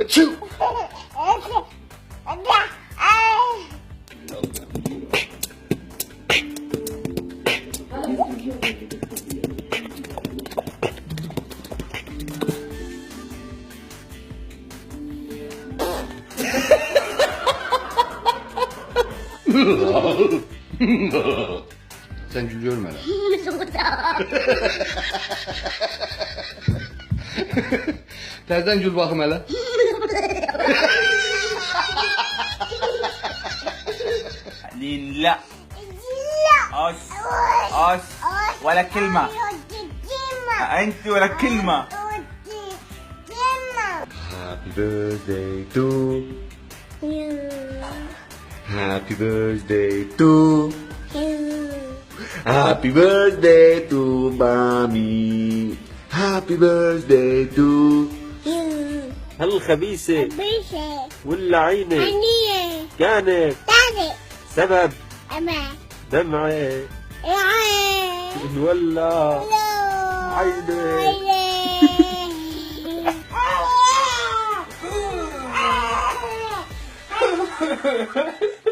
تشو. Sen gülüyorum hele. Terden gül bakım hele. لين لا أش أش ولا كلمة أنت ولا كلمة. Happy birthday to You. Happy birthday to You. Happy birthday to mommy. Happy birthday to You. هالخبيثة Appreciate. واللعينة Annie. كانت Daddy. سبب Emma. دمعة Ryan. ولا Hello. عيني. Hello.